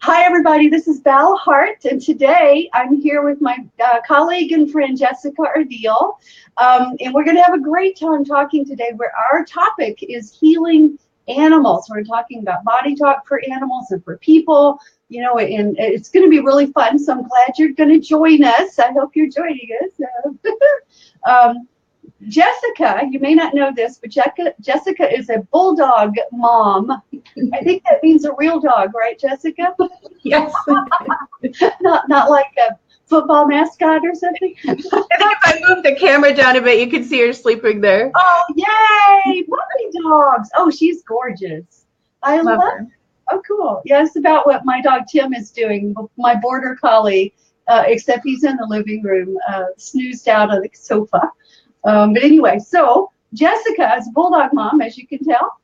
Hi, everybody. This is Val Heart, and today I'm here with my colleague and friend Jessica Ardeal, and we're going to have a great time talking today. Where our topic is healing animals. We're talking about body talk for animals and for people, you know, and it's going to be really fun. So I'm glad you're going to join us. I hope you're joining us. Jessica, you may not know this, but Jessica is a bulldog mom. I think that means a real dog, right, Jessica? Yes. not like a football mascot or something. I think if I move the camera down a bit, you can see her sleeping there. Oh, yay! Puppy dogs. Oh, she's gorgeous. I love her. Oh, cool. Yeah, it's about what my dog Tim is doing, my border collie, except he's in the living room, snoozed out on the sofa. But anyway, so Jessica is a bulldog mom, as you can tell.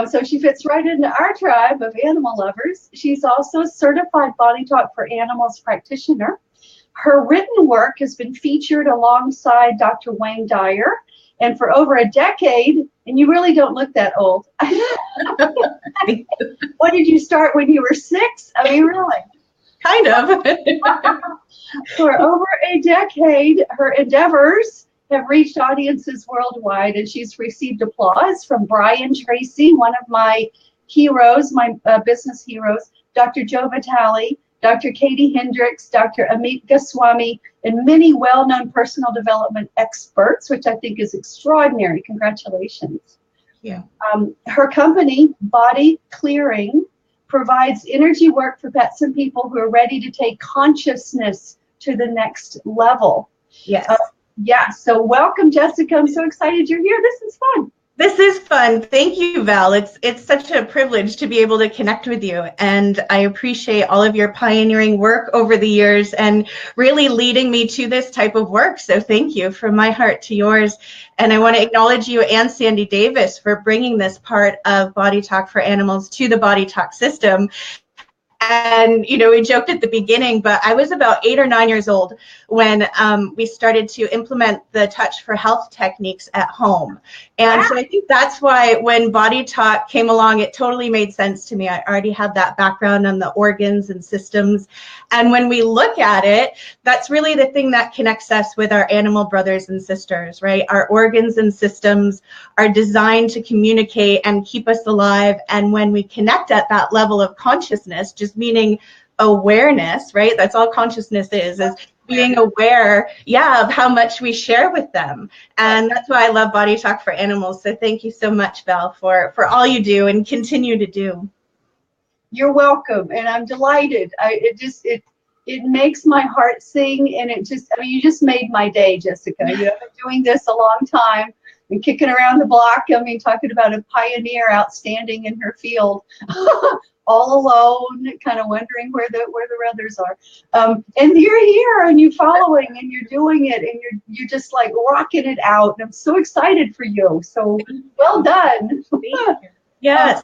So she fits right into our tribe of animal lovers. She's also a certified body talk for animals practitioner. Her written work has been featured alongside Dr. Wayne Dyer, and for over a decade, and you really don't look that old. What did you start when you were 6? I mean, really? Kind of. For over a decade, her endeavors have reached audiences worldwide, and she's received applause from Brian Tracy, one of my heroes, my business heroes, Dr. Joe Vitale, Dr. Katie Hendricks, Dr. Amit Goswami, and many well-known personal development experts, which I think is extraordinary. Congratulations. Yeah. Her company, Body Clearing, provides energy work for pets and people who are ready to take consciousness to the next level. Yes. Yeah, so welcome, Jessica. I'm so excited you're here. This is fun. This is fun. Thank you, Val. It's such a privilege to be able to connect with you, and I appreciate all of your pioneering work over the years and really leading me to this type of work. So thank you, from my heart to yours. And I want to acknowledge you and Sandy Davis for bringing this part of Body Talk for Animals to the Body Talk system. And, you know, we joked at the beginning, but I was about 8 or 9 years old when we started to implement the Touch for Health techniques at home. And so I think that's why when Body Talk came along, it totally made sense to me. I already had that background on the organs and systems. And when we look at it, that's really the thing that connects us with our animal brothers and sisters, right? Our organs and systems are designed to communicate and keep us alive. And when we connect at that level of consciousness, just meaning awareness, right? That's all consciousness is being aware, of how much we share with them. And that's why I love Body Talk for Animals. So thank you so much, Val, for all you do and continue to do. You're welcome, and I'm delighted. It makes my heart sing, and you just made my day, Jessica. You know, I've been doing this a long time and kicking around the block. I mean, talking about a pioneer outstanding in her field. All alone, kind of wondering where the others are. And you're here, and you're following, and you're doing it, and you're just like rocking it out. And I'm so excited for you. So well done. Yes.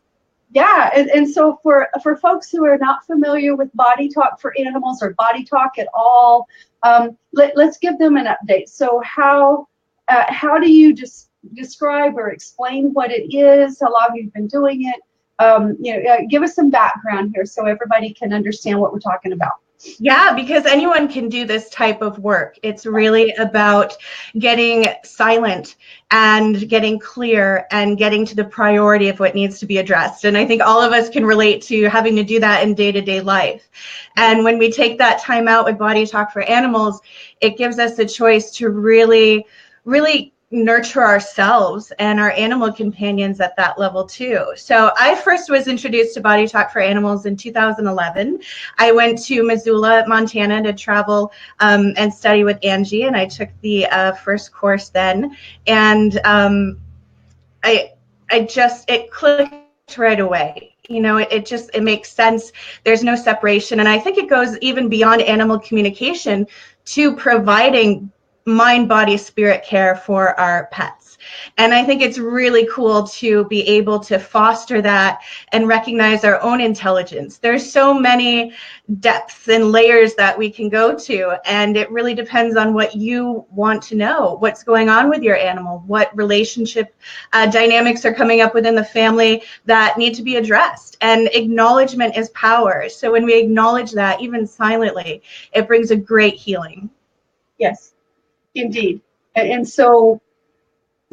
Yeah, and so for folks who are not familiar with Body Talk for Animals or Body Talk at all, let's give them an update. So how do you just describe or explain what it is? How long you've been doing it? Give us some background here so everybody can understand what we're talking about. Yeah, because anyone can do this type of work. It's really about getting silent and getting clear and getting to the priority of what needs to be addressed. And I think all of us can relate to having to do that in day-to-day life. And when we take that time out with Body Talk for Animals, it gives us a choice to really, really nurture ourselves and our animal companions at that level too. So I first was introduced to Body Talk for Animals in 2011. I went to Missoula, Montana to travel and study with Angie, and I took the first course then. And it clicked right away. You know, it makes sense. There's no separation. And I think it goes even beyond animal communication to providing mind, body, spirit care for our pets. And I think it's really cool to be able to foster that and recognize our own intelligence. There's so many depths and layers that we can go to, and it really depends on what you want to know, what's going on with your animal, what relationship dynamics are coming up within the family that need to be addressed. And acknowledgement is power. So when we acknowledge that, even silently, it brings a great healing. Yes, indeed. And so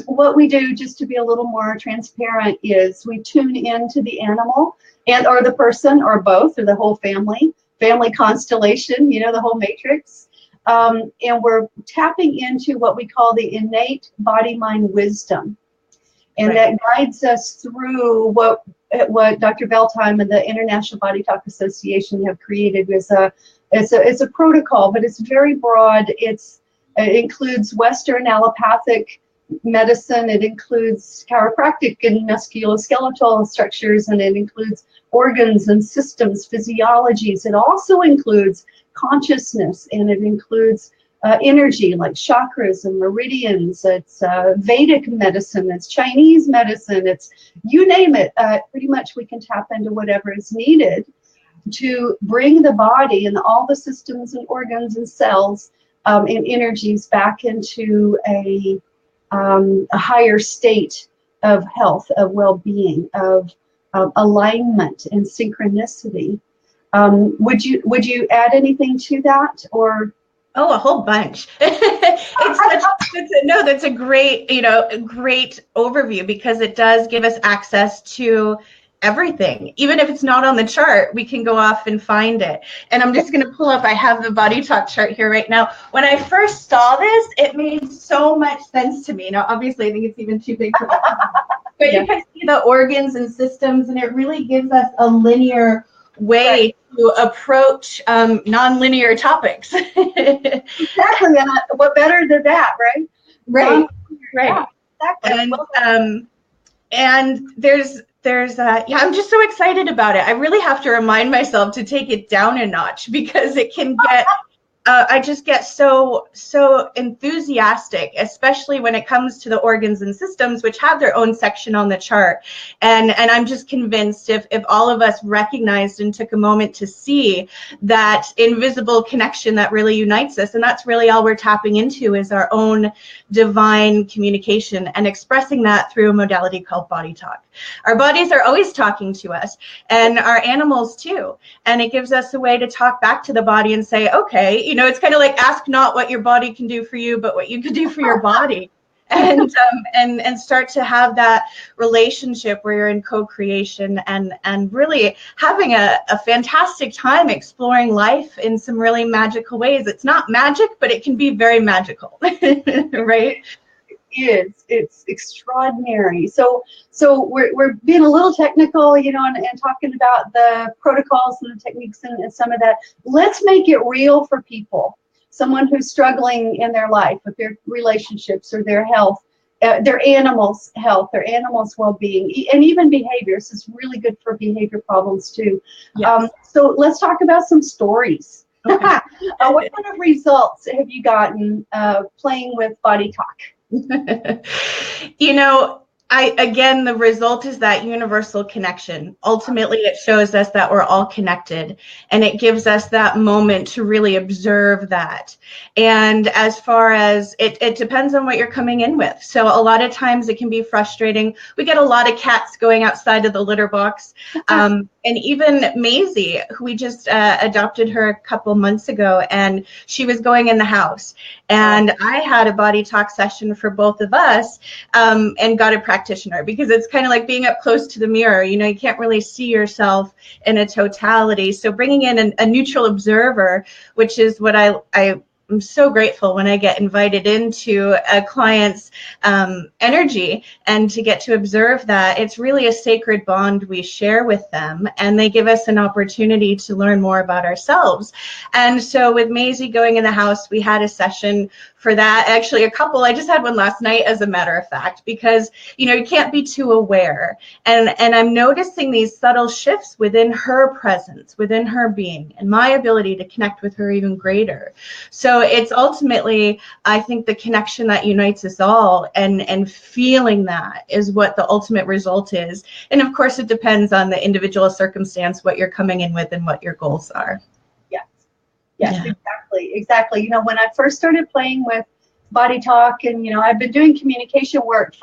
what we do, just to be a little more transparent, is we tune into the animal and or the person or both or the whole family constellation, you know, the whole matrix. And we're tapping into what we call the innate body-mind wisdom. And that guides us through what Dr. Beltime and the International BodyTalk Association have created. It's a protocol, but it's very broad. It includes Western allopathic medicine, it includes chiropractic and musculoskeletal structures, and it includes organs and systems, physiologies. It also includes consciousness, and it includes energy like chakras and meridians. It's Vedic medicine, it's Chinese medicine, it's you name it. Pretty much we can tap into whatever is needed to bring the body and all the systems and organs and cells and energies back into a higher state of health, of well-being, of alignment and synchronicity. Would you add anything to that, or? Oh, a whole bunch. That's a great, great overview, because it does give us access to everything. Even if it's not on the chart, we can go off and find it. And I'm just going to pull up, I have the BodyTalk chart here right now. When I first saw this, it made so much sense to me. Now, obviously, I think it's even too big for me. But you can see the organs and systems, and it really gives us a linear way to approach non-linear topics. Exactly. What better than that, right? Right. Yeah, exactly. And there's I'm just so excited about it. I really have to remind myself to take it down a notch, because it can get I just get so enthusiastic, especially when it comes to the organs and systems, which have their own section on the chart. And I'm just convinced if all of us recognized and took a moment to see that invisible connection that really unites us, and that's really all we're tapping into, is our own divine communication and expressing that through a modality called BodyTalk. Our bodies are always talking to us, and our animals too. And it gives us a way to talk back to the body and say, okay, it's kind of like, ask not what your body can do for you, but what you can do for your body. And start to have that relationship where you're in co-creation and really having a fantastic time exploring life in some really magical ways. It's not magic, but it can be very magical, right? It's extraordinary. So we're being a little technical, and talking about the protocols and the techniques and some of that. Let's make it real for people. Someone who's struggling in their life with their relationships or their health, their animals' health, their animals' well-being, and even behaviors. This is really good for behavior problems too. Yes. So let's talk about some stories. Okay. What kind of results have you gotten playing with BodyTalk? Again, the result is that universal connection. Ultimately, it shows us that we're all connected, and it gives us that moment to really observe that. And as far as it depends on what you're coming in with. So a lot of times it can be frustrating. We get a lot of cats going outside of the litter box. And even Maisie, who we just adopted her a couple months ago, and she was going in the house. And I had a BodyTalk session for both of us and got a practitioner, because it's kind of like being up close to the mirror. You can't really see yourself in a totality. So bringing in a neutral observer, which is what I'm so grateful when I get invited into a client's energy and to get to observe that. It's really a sacred bond we share with them, and they give us an opportunity to learn more about ourselves. And so with Maisie going in the house, we had a session for that. Actually, a couple. I just had one last night, as a matter of fact, because you can't be too aware. And I'm noticing these subtle shifts within her presence, within her being, and my ability to connect with her even greater. So So it's ultimately, I think, the connection that unites us all, and feeling that is what the ultimate result is. And of course, it depends on the individual circumstance, what you're coming in with and what your goals are. Yes, exactly. When I first started playing with BodyTalk, and I've been doing communication work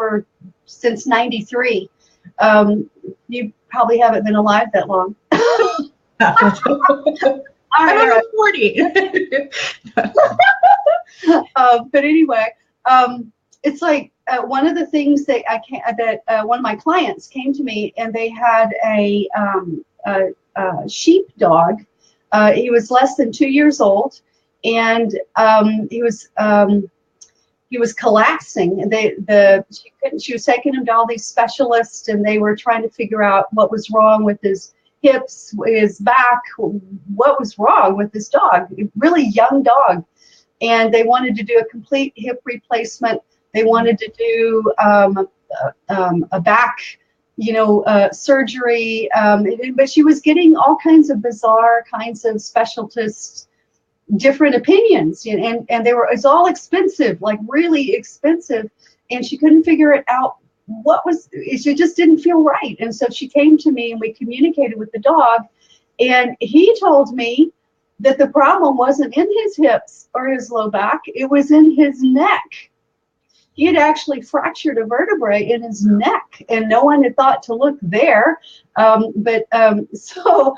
since '93. You probably haven't been alive that long. I'm almost 40. But anyway, it's like one of the things that one of my clients came to me, and they had a sheep dog. He was less than 2 years old, and he was collapsing. And she was taking him to all these specialists, and they were trying to figure out what was wrong with his hips, his back, what was wrong with this dog, a really young dog. And they wanted to do a complete hip replacement. They wanted to do a back, surgery. But she was getting all kinds of bizarre kinds of specialists, different opinions, and it's all expensive, like really expensive. And she couldn't figure it out. She just didn't feel right. And so she came to me, and we communicated with the dog, and he told me that the problem wasn't in his hips or his low back, it was in his neck. He had actually fractured a vertebrae in his neck, and no one had thought to look there. So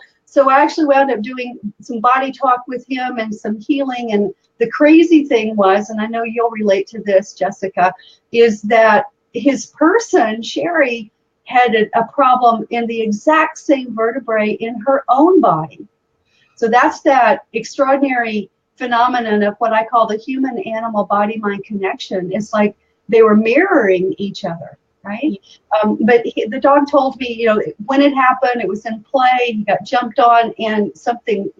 I actually wound up doing some BodyTalk with him and some healing. And the crazy thing was, and I know you'll relate to this, Jessica, is that his person, Sherry, had a problem in the exact same vertebrae in her own body. So that's that extraordinary phenomenon of what I call the human animal body mind connection. It's like they were mirroring each other, right? But the dog told me, when it happened, it was in play, he got jumped on, and something,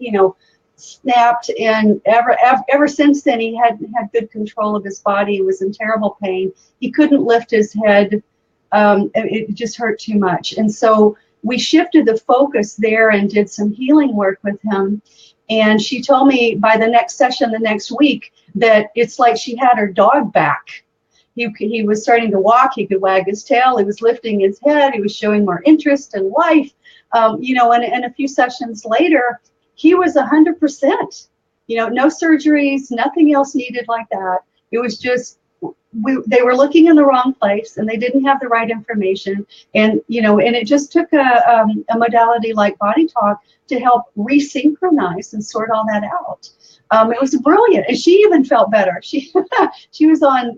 snapped. And ever since then, he hadn't had good control of his body. He was in terrible pain. He couldn't lift his head. It just hurt too much. And so we shifted the focus there and did some healing work with him. And she told me by the next session, the next week, that it's like she had her dog back. He was starting to walk. He could wag his tail. He was lifting his head. He was showing more interest in life. And a few sessions later, he was 100%. No surgeries, nothing else needed like that. It was just they were looking in the wrong place, and they didn't have the right information. And and it just took a modality like BodyTalk to help resynchronize and sort all that out. It was brilliant, and she even felt better. She was on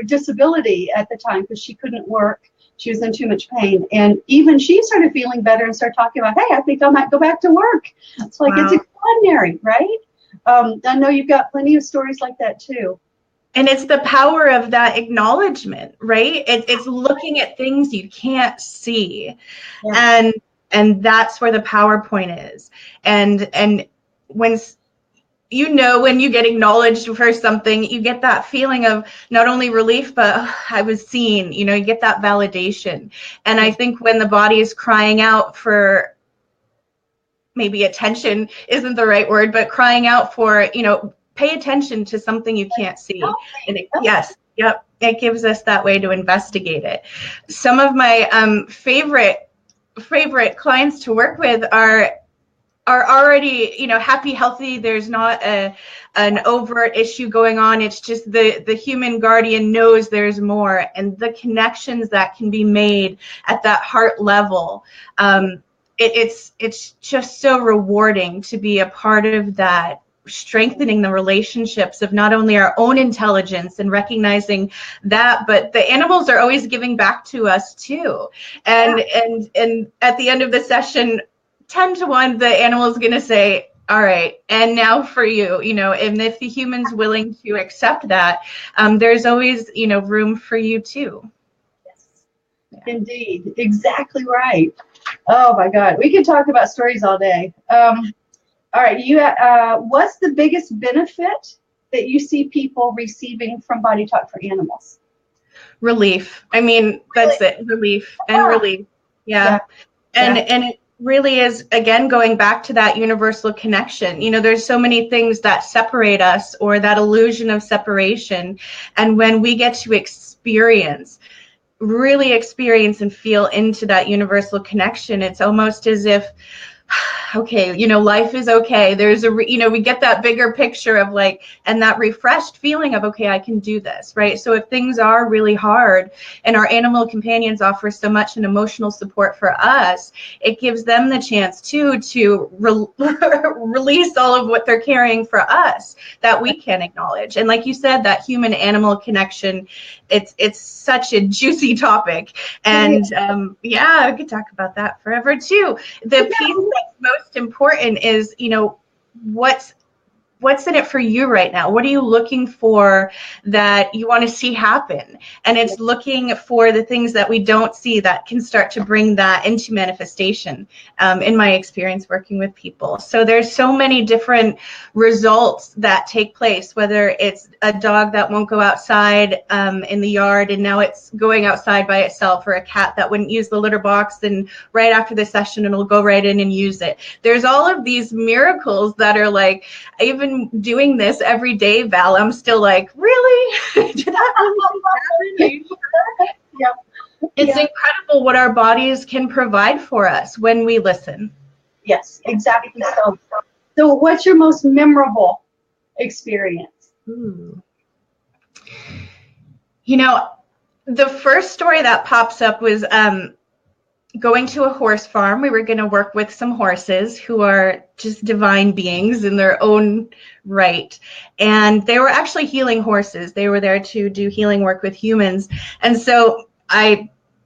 disability at the time because she couldn't work. She was in too much pain, and even she started feeling better and started talking about, hey, I think I might go back to work. It's like, wow. It's extraordinary, right? I know you've got plenty of stories like that too. And it's the power of that acknowledgement, right? It's looking at things you can't see, yeah. And that's where the PowerPoint is. And when you get acknowledged for something, you get that feeling of not only relief, but I was seen. You get that validation. And I think when the body is crying out for, maybe attention isn't the right word, but crying out for, pay attention to something you can't see. And it gives us that way to investigate it. Some of my favorite clients to work with are already, happy, healthy. There's not an overt issue going on. It's just the human guardian knows there's more, and the connections that can be made at that heart level. It's just so rewarding to be a part of that, strengthening the relationships of not only our own intelligence and recognizing that, but the animals are always giving back to us too. And at the end of the session, 10 to 1, the animal is going to say, all right, and now for you, and if the human's willing to accept that, there's always, room for you too. Yes, indeed. Exactly right. Oh my God. We can talk about stories all day. All right. What's the biggest benefit that you see people receiving from BodyTalk for animals? Relief. I mean, that's it. Relief and relief. Yeah. And really is, again, going back to that universal connection. You know, there's so many things that separate us, or that illusion of separation. And when we get to really experience and feel into that universal connection, it's almost as if, okay, you know, life is okay. There's we get that bigger picture of like, and that refreshed feeling of, okay, I can do this, right? So if things are really hard and our animal companions offer so much an emotional support for us, it gives them the chance too to release all of what they're carrying for us that we can acknowledge. And like you said, that human animal connection, it's such a juicy topic. And yeah, I could talk about that forever too. The piece that's most important is, you know, what's in it for you right now? What are you looking for that you want to see happen? And it's looking for the things that we don't see that can start to bring that into manifestation, in my experience working with people. So there's so many different results that take place, whether it's a dog that won't go outside in the yard and now it's going outside by itself, or a cat that wouldn't use the litter box, and right after the session it'll go right in and use it. There's all of these miracles that are like, even doing this every day, Val, I'm still like, really? Did that really happen? Yep. It's incredible what our bodies can provide for us when we listen. Yes, exactly. So what's your most memorable experience? Ooh. You know, the first story that pops up was going to a horse farm. We were going to work with some horses who are just divine beings in their own right. And they were actually healing horses. They were there to do healing work with humans. And so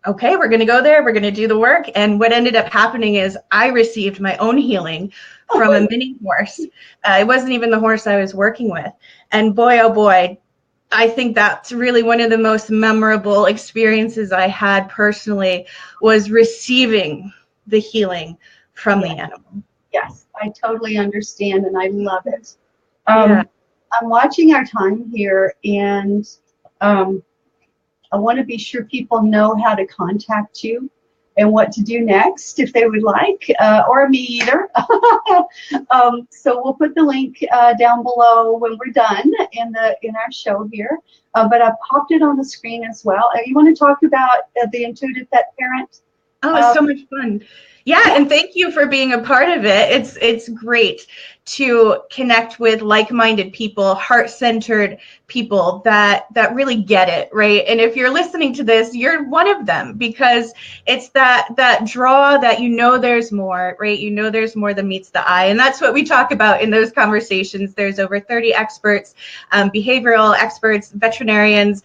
okay, we're going to go there. We're going to do the work. And what ended up happening is I received my own healing from a mini horse. It wasn't even the horse I was working with. And boy, oh boy, I think that's really one of the most memorable experiences I had personally, was receiving the healing from the animal. Yes, I totally understand, and I love it. I'm watching our time here, and I want to be sure people know how to contact you and what to do next if they would like, or me either. So we'll put the link down below when we're done in our show here. But I've popped it on the screen as well. You want to talk about the Intuitive Pet Parent? Oh, it's so much fun. Yeah, and thank you for being a part of it. It's great to connect with like-minded people, heart-centered people that really get it, right? And if you're listening to this, you're one of them, because it's that draw that there's more, right? There's more than meets the eye. And that's what we talk about in those conversations. There's over 30 experts, behavioral experts, veterinarians,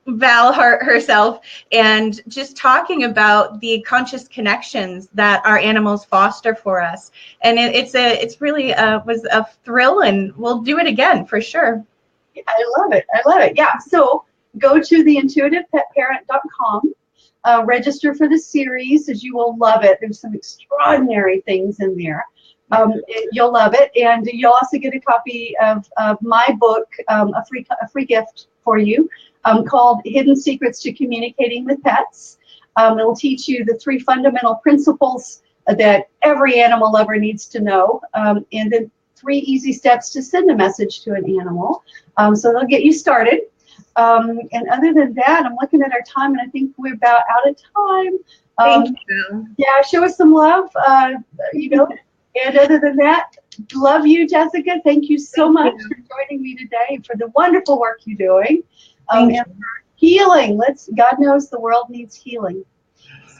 Val Heart herself, and just talking about the conscious connections that our animals foster for us. And it's really was a thrill, and we'll do it again for sure. I love it. Yeah. So go to theintuitivepetparent.com, register for the series, as you will love it. There's some extraordinary things in there. You'll love it, and you'll also get a copy of my book, a free gift for you, called Hidden Secrets to Communicating with Pets. It will teach you the 3 fundamental principles that every animal lover needs to know, and then 3 easy steps to send a message to an animal. So they'll get you started. And other than that, I'm looking at our time, and I think we're about out of time. Thank you. Yeah, show us some love, And other than that, love you, Jessica. Thank you so much for joining me today, for the wonderful work you're doing. And for healing. God knows the world needs healing.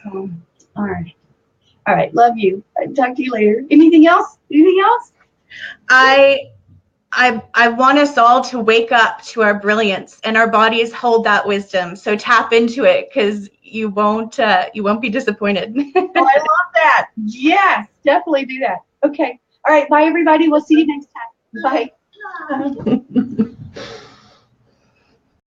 So, all right. Love you. Talk to you later. Anything else? I want us all to wake up to our brilliance, and our bodies hold that wisdom. So tap into it, because you won't be disappointed. Oh, I love that. Yes, definitely do that. Okay. All right. Bye, everybody. We'll see you next time. Bye.